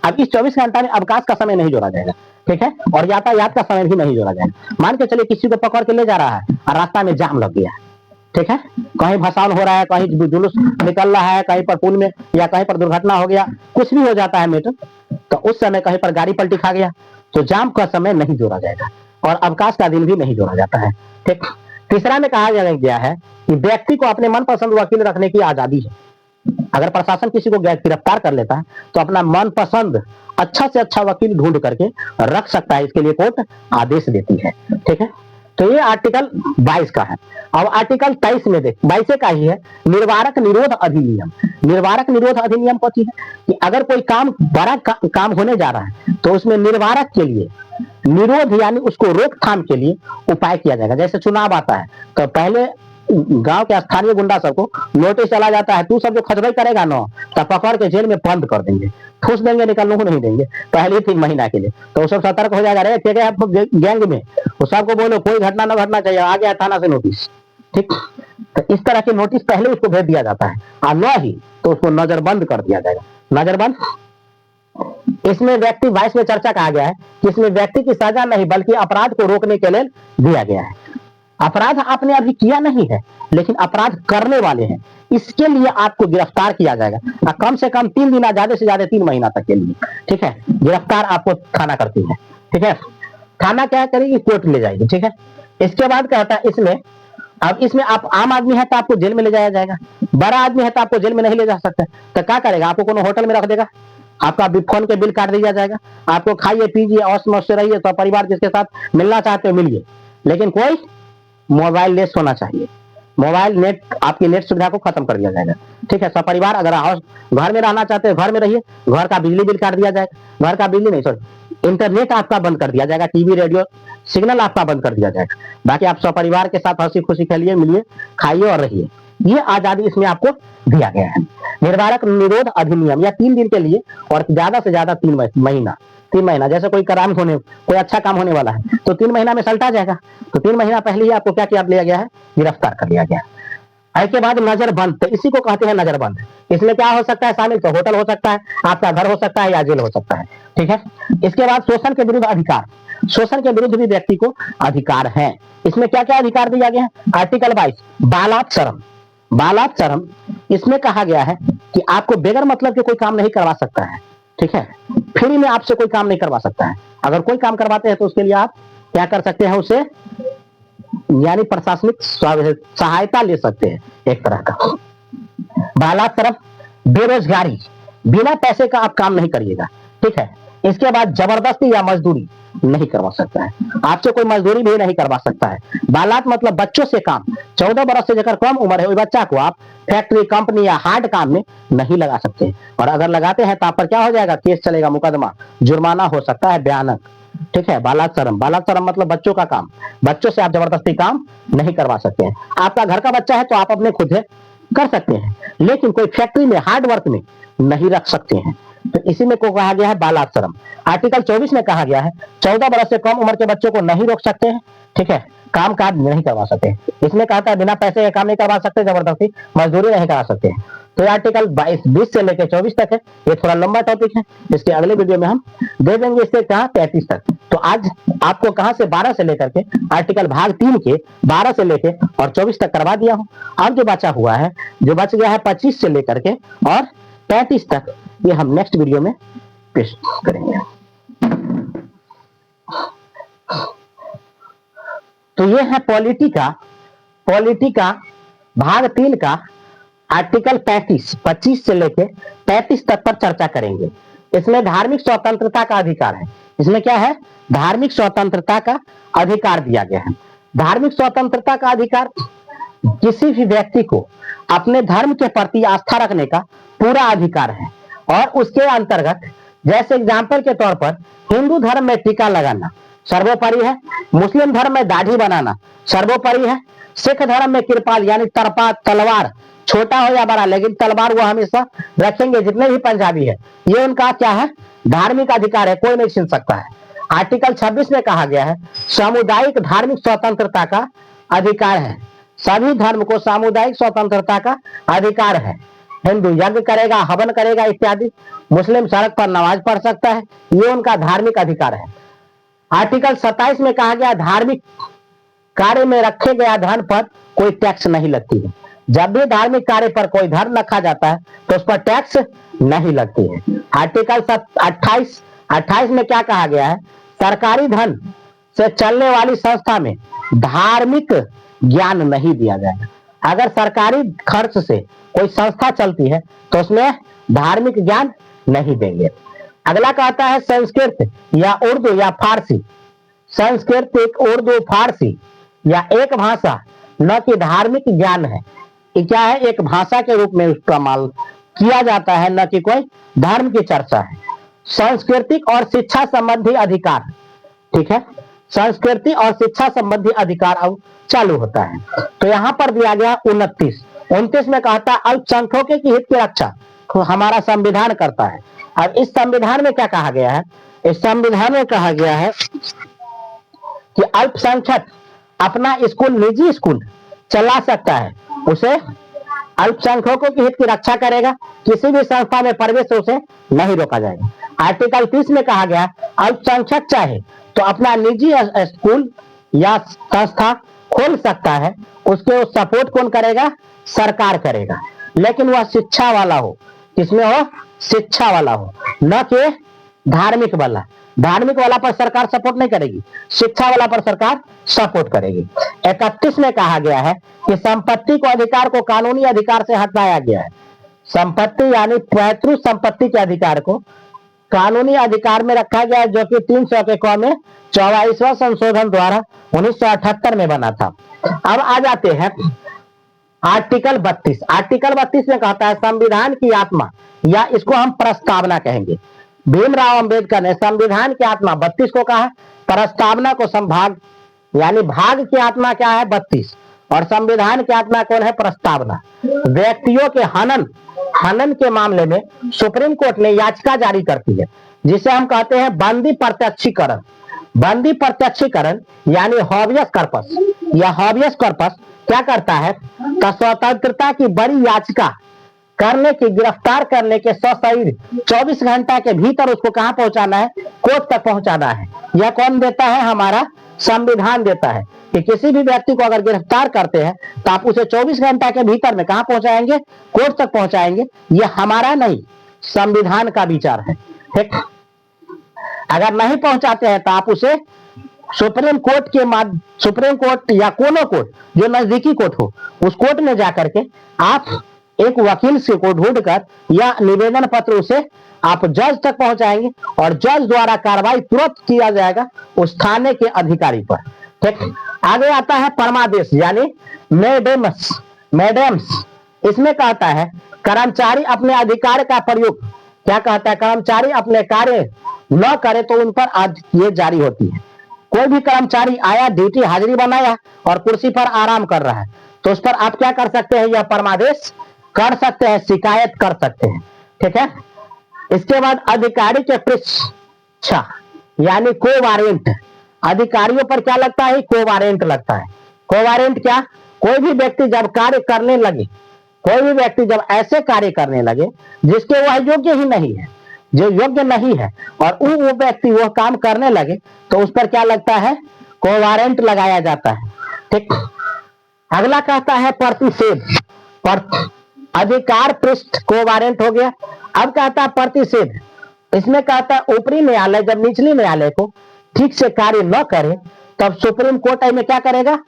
Speaker 1: अब इस 24 घंटा में अवकाश का समय नहीं जोड़ा जाएगा, ठीक है, और यातायात का समय भी नहीं जोड़ा जाएगा। मान के चलिए किसी को पकड़ के ले जा रहा है और रास्ता में जाम लग गया, ठीक है, कहीं भसान हो रहा है, कहीं जुलूस निकल रहा है, कहीं पर पुल में या कहीं पर दुर्घटना हो गया, कुछ भी हो जाता है मेटर, तो उस समय कहीं पर गाड़ी पलटी खा गया तो जाम का समय नहीं जोड़ा जाएगा और अवकाश का दिन भी नहीं जोड़ा जाता है। ठीक, तीसरा में कहा गया है कि व्यक्ति को अपने मनपसंद वकील रखने की आजादी है। अगर प्रशासन किसी को गिरफ्तार कर लेता है तो अपना मनपसंद अच्छा से अच्छा वकील ढूंढ करके रख सकता है, इसके लिए कोर्ट आदेश देती है। ठीक है, तो ये आर्टिकल 22 का है। अब आर्टिकल 23 में देख, 22 का ही है, निर्वारक निरोध अधिनियम। निर्वारक निरोध अधिनियम कथी है कि अगर कोई काम बड़ा काम होने जा रहा है तो उसमें निर्वारक के लिए, निरोध यानी उसको रोकथाम के लिए उपाय किया जाएगा। जैसे चुनाव आता है तो पहले गांव के स्थानीय गुंडा सबको नोटिस चला जाता है, तू सब जो खचराई करेगा ना तो पकड़ के जेल में बंद कर देंगे, ठूस देंगे, निकलने को नहीं देंगे पहले 3 महीना के लिए। तो सब सतर्क हो जाएगा, रे गैंग में वो सबको बोलो कोई घटना न घटना चाहिए, आ गया थाना से नोटिस। ठीक, तो इस तरह के नोटिस पहले उसको भेज दिया जाता है और न ही तो उसको नजरबंद कर दिया जाएगा। नजरबंद, इसमें व्यक्ति 22 में चर्चा कहा गया है कि इसमें व्यक्ति की सजा नहीं बल्कि अपराध को रोकने के लिए दिया गया है। अपराध आपने अभी किया नहीं है लेकिन अपराध करने वाले हैं, इसके लिए आपको गिरफ्तार किया जाएगा, कम से कम 3 दिन, ज्यादा से ज्यादा 3 महीना तक के लिए। ठीक है, गिरफ्तार आपको थाना करती है। ठीक है, थाना क्या करेगी, कोर्ट ले जाएगी। ठीक है, इसके बाद कहता है इसमें, अब इसमें आप आम आदमी है तो आपको जेल में ले जाया जाएगा, बड़ा आदमी है तो आपको जेल में नहीं ले जा सकता, तो क्या करेगा, आपको कोनो होटल में रख देगा, आपका फोन के बिल काट दिया जाएगा, आपको खाइए पीजिए और मौज से रहिए, तो परिवार जिसके साथ मिलना चाहते हो मिलिए, लेकिन कोई मोबाइल लेस होना चाहिए, मोबाइल नेट, आपकी नेट सुविधा को खत्म कर दिया जाएगा। ठीक है, सब परिवार अगर घर में रहना चाहते हो घर में रहिए, घर का बिजली बिल काट दिया जाएगा, घर का बिजली नहीं सॉरी इंटरनेट आपका बंद कर दिया जाएगा, टीवी रेडियो सिग्नल आपका बंद कर दिया जाएगा, बाकी आप सब परिवार के साथ हंसी खुशी खेलिए, मिलिए, खाइए और रहिए। ये आजादी इसमें आपको दिया गया है। निर्वारक निरोध अधिनियम, या 3 दिन के लिए और ज्यादा से ज्यादा 3 महीना। 3 महीना, जैसे कोई काम होने, कोई अच्छा काम होने वाला है तो 3 महीना में सल्टा जाएगा, तो 3 महीना पहले ही आपको क्या किया लिया गया है, गिरफ्तार कर लिया गया। इसके बाद नजरबंद, तो इसी को कहते हैं नजरबंद। इसमें क्या हो सकता है शामिल, तो होटल हो सकता है, आपका घर हो सकता है या जेल हो सकता है। ठीक है, इसके बाद शोषण के विरुद्ध अधिकार, शोषण के विरुद्ध भी व्यक्ति को अधिकार है। इसमें क्या क्या अधिकार दिया गया है, आर्टिकल 22 बालात्सरम। बालात्सरम, इसमें कहा गया है कि आपको बेगर मतलब के कोई काम नहीं करवा सकता है। ठीक है, फ्री में आपसे कोई काम नहीं करवा सकता है, अगर कोई काम करवाते हैं तो उसके लिए आप क्या कर सकते हैं, उसे यानी प्रशासनिक सहायता ले सकते हैं एक तरह का। बालात्सरम, बेरोजगारी, बिना पैसे का आप काम नहीं करिएगा। ठीक है, इसके बाद जबरदस्ती या मजदूरी नहीं करवा सकता है, आपसे कोई मजदूरी भी नहीं करवा सकता है। बालात मतलब बच्चों से काम, 14 बरस से जगह कम उम्र है वही बच्चा को आप फैक्ट्री, कंपनी या हार्ड काम में नहीं लगा सकते, और अगर लगाते हैं तो आप पर क्या हो जाएगा, केस चलेगा, मुकदमा, जुर्माना हो सकता है भयानक। ठीक है। बालाश्रम, बालाश्रम मतलब बच्चों का काम, बच्चों से आप जबरदस्ती काम नहीं करवा सकते हैं। आपका घर का बच्चा है तो आप अपने खुद कर सकते हैं, लेकिन कोई फैक्ट्री में हार्ड वर्क में नहीं रख सकते हैं। तो इसी में को कहा गया है बालाश्रम। आर्टिकल 24 में कहा गया है 14 वर्ष से कम उम्र के बच्चों को नहीं रोक सकते हैं, ठीक है, काम काज नहीं करवा सकते। इसमें कहा था बिना पैसे का काम नहीं करवा सकते, जबरदस्ती मजदूरी नहीं करा सकते हैं। तो आर्टिकल 20 से लेकर 24 तक है। ये थोड़ा लंबा टॉपिक है, इसके अगले वीडियो में हम दे देंगे इससे कहा 33 तक। तो आज आपको कहां से 12 से लेकर के आर्टिकल भाग 3 के 12 से लेकर और 24 तक करवा दिया हूं। अब जो बचा हुआ है, जो बच गया है 25 से लेकर के और 33 तक, ये हम नेक्स्ट वीडियो में पेश करेंगे। तो ये है पॉलिटी का भाग 3 का आर्टिकल 25 से लेके 33 तक पर चर्चा करेंगे। इसमें धार्मिक स्वतंत्रता का अधिकार है। इसमें क्या है? धार्मिक स्वतंत्रता का अधिकार दिया गया है। धार्मिक स्वतंत्रता का अधिकार किसी भी व्यक्ति को अपने धर्म के प्रति आस्था रखने का पूरा अधिकार है। और उसके अंतर्गत जैसे एग्जाम्पल के तौर पर हिंदू धर्म में टीका लगाना सर्वोपरि है, मुस्लिम धर्म में दाढ़ी बनाना सर्वोपरि है, सिख धर्म में कृपाल यानी तलवार छोटा हो या बड़ा, लेकिन तलवार वो हमेशा रखेंगे। जितने भी पंजाबी है, ये उनका क्या है? धार्मिक अधिकार है, कोई नहीं छीन सकता है। आर्टिकल 26 में कहा गया है सामुदायिक धार्मिक स्वतंत्रता का अधिकार है। सभी धर्म को सामुदायिक स्वतंत्रता का अधिकार है। हिंदू यज्ञ करेगा, हवन करेगा इत्यादि, मुस्लिम सड़क पर नमाज पढ़ सकता है, ये उनका धार्मिक अधिकार है। आर्टिकल 27 में कहा गया धार्मिक कार्य में रखे गया धन पर कोई टैक्स नहीं लगती है। जब भी धार्मिक कार्य पर कोई धन रखा जाता है तो उस पर टैक्स नहीं लगती है। आर्टिकल 28 में क्या कहा गया है? सरकारी धन से चलने वाली संस्था में धार्मिक ज्ञान नहीं दिया जाएगा। अगर सरकारी खर्च से कोई संस्था चलती है तो उसमें धार्मिक ज्ञान नहीं देंगे। अगला कहता है संस्कृत या उर्दू या फारसी, संस्कृत एक उर्दू फारसी या एक भाषा न कि धार्मिक ज्ञान है। क्या है? एक भाषा के रूप में इस्तेमाल किया जाता है, न कि कोई धर्म की चर्चा है। सांस्कृतिक और शिक्षा संबंधी अधिकार, ठीक है, संस्कृति और शिक्षा संबंधी अधिकार अब चालू होता है। तो यहाँ पर दिया गया 29 में कहता है अल्पसंख्यकों के हित की रक्षा तो हमारा संविधान करता है। अब इस संविधान में क्या कहा गया है? इस संविधान में कहा गया है कि अल्पसंख्यक अपना स्कूल, निजी स्कूल चला सकता है, उसे अल्पसंख्यकों के हित की रक्षा करेगा, किसी भी संस्था में प्रवेश उसे नहीं रोका जाएगा। आर्टिकल 30 में कहा गया अल्पसंख्यक चाहे तो अपना निजी स्कूल या संस्था खोल सकता है, उसके सपोर्ट कौन करेगा? सरकार करेगा, लेकिन वह शिक्षा वाला हो। किसमें हो? शिक्षा वाला हो, न कि धार्मिक वाला। धार्मिक वाला पर सरकार सपोर्ट नहीं करेगी, शिक्षा वाला पर सरकार सपोर्ट करेगी। 31 में कहा गया है कि संपत्ति को अधिकार को कानूनी अधिकार से हटाया गया है। संपत्ति यानी पैतृक संपत्ति के अधिकार को कानूनी अधिकार में रखा गया है, जो कि 300 के क में 44वां संशोधन द्वारा 1978 में बना था। अब आ जाते हैं आर्टिकल 32। आर्टिकल 32 में कहता है संविधान की आत्मा, या इसको हम प्रस्तावना कहेंगे। भीमराव अंबेडकर ने संविधान की आत्मा 32 को कहा, प्रस्तावना को संभाग यानी भाग की आत्मा क्या है? 32, और संविधान की आत्मा कौन है? प्रस्तावना। व्यक्तियों के हनन के मामले में सुप्रीम कोर्ट ने याचिका जारी करती है, जिसे हम कहते हैं बंदी प्रत्यक्षीकरण। बंदी प्रत्यक्षीकरण यानी हॉबियस कॉर्पस, या हॉबियस कॉर्पस क्या करता है? स्वतंत्रता की बड़ी याचिका करने की, गिरफ्तार करने के सशरीर 24 घंटा के भीतर उसको कहां पहुंचाना है? कोर्ट तक पहुंचाना है। यह कौन देता है? हमारा संविधान देता है कि किसी भी व्यक्ति को अगर गिरफ्तार करते हैं तो आप उसे 24 घंटा के भीतर में कहां पहुंचाएंगे? कोर्ट तक पहुंचाएंगे। यह हमारा नहीं, संविधान का विचार है, ठीक। अगर नहीं पहुंचाते हैं तो आप उसे सुप्रीम कोर्ट या कोनो कोर्ट जो नजदीकी कोर्ट हो, उस कोर्ट में जाकर के आप एक वकील से को ढूंढकर या निवेदन पत्र उसे आप जज तक पहुंचाएंगे, और जज द्वारा कार्रवाई तुरंत किया जाएगा उस थाने के अधिकारी पर, ठीक। आगे आता है परमादेश यानी मैडेम्स। इसमें कहता है कर्मचारी अपने अधिकार का प्रयोग क्या कहता है, कर्मचारी अपने कार्य न करे तो उन पर आज ये जारी होती है। कोई भी कर्मचारी आया, ड्यूटी हाजिरी बनाया और कुर्सी पर आराम कर रहा है, तो उस पर आप क्या कर सकते हैं, यह परमादेश कर सकते हैं, शिकायत कर सकते हैं। ठीक है। इसके बाद अधिकारी के पृष्ठा यानी को वारंट, अधिकारियों पर क्या लगता है, को वारंट लगता है। को वारंट क्या, कोई भी व्यक्ति जब कार्य करने लगे, कोई भी व्यक्ति जब ऐसे कार्य करने लगे जिसके वह योग्य ही नहीं है, जो योग्य नहीं है, और वो व्यक्ति वह काम करने लगे, तो उस पर क्या लगता है, को वारंट लगाया जाता है। ठीक। अगला कहता है प्रतिषेध। अधिकार पृष्ठ को वारंट हो गया। अब कहता है प्रतिषेध। इसमें कहता है ऊपरी न्यायालय जब निचली न्यायालय को ठीक से कार्य न करे, तब सुप्रीम कोर्ट में क्या करेगा,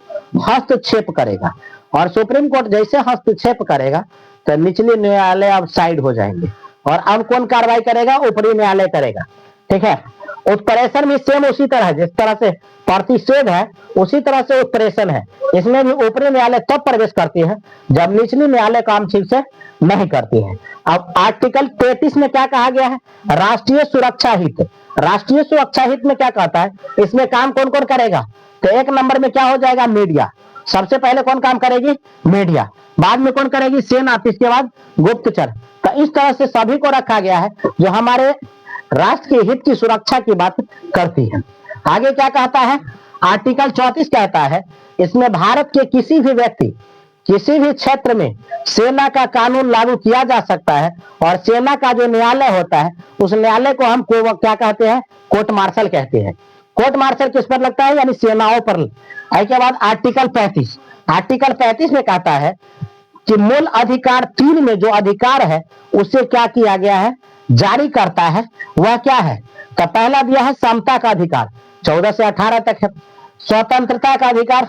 Speaker 1: हस्तक्षेप करेगा। और सुप्रीम कोर्ट जैसे हस्तक्षेप करेगा तो निचली न्यायालय अब साइड हो जाएंगे, और अब कौन कार्रवाई करेगा, ऊपरी न्यायालय करेगा। ठीक है। उत्प्रेषण भी सेम उसी तरह है, जिस तरह से प्रतिषेध है उसी तरह से उत्प्रेषण है। इसमें भी ऊपरी न्यायालय तब प्रवेश करती है जब निचली न्यायालय काम ठीक से नहीं करती है। अब आर्टिकल 33 में क्या कहा गया है, राष्ट्रीय सुरक्षा हित। राष्ट्रीय सुरक्षा हित में क्या कहता है, इसमें काम कौन कौन करेगा, तो एक नंबर में क्या हो जाएगा, मीडिया। सबसे पहले कौन काम करेगी, मीडिया। बाद में कौन करेगी, सेना। इसके बाद गुप्तचर। तो इस तरह से सभी को रखा गया है जो हमारे राष्ट्र के हित की सुरक्षा की बात करती है। आगे क्या कहता है, आर्टिकल 34 कहता है, इसमें भारत के किसी भी व्यक्ति किसी भी क्षेत्र में सेना का कानून लागू किया जा सकता है, और सेना का जो न्यायालय होता है उस न्यायालय को हम क्या कहते हैं, कोर्ट मार्शल कहते हैं। कोर्ट मार्शल किस पर लगता है, यानी सेनाओं पर। इसके बाद आर्टिकल 35। आर्टिकल 35 में कहता है कि मूल अधिकार 3 में जो अधिकार है उसे क्या किया गया है, जारी करता है। वह क्या है, तो पहला दिया है समता का अधिकार, 14 से 18 तक है। स्वतंत्रता का अधिकार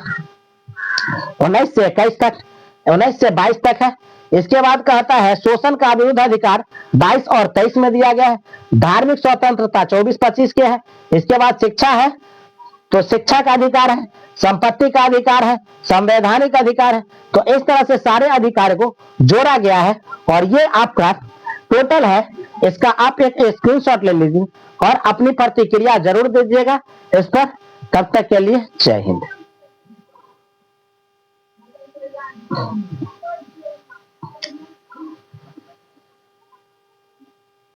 Speaker 1: 19 से 21 तक, 19 से 22 तक है। इसके बाद कहता है शोषण का विरुद्ध अधिकार 22 और 23 में दिया गया है। धार्मिक स्वतंत्रता 24-25 के है। इसके बाद शिक्षा है, तो शिक्षा का अधिकार है, संपत्ति का अधिकार है, संवैधानिक अधिकार है। तो इस तरह से सारे अधिकार को जोड़ा गया है, और ये आपका टोटल है। इसका आप एक स्क्रीनशॉट ले लीजिए और अपनी प्रतिक्रिया जरूर दीजिएगा इस पर। तब तक के लिए जय हिंद।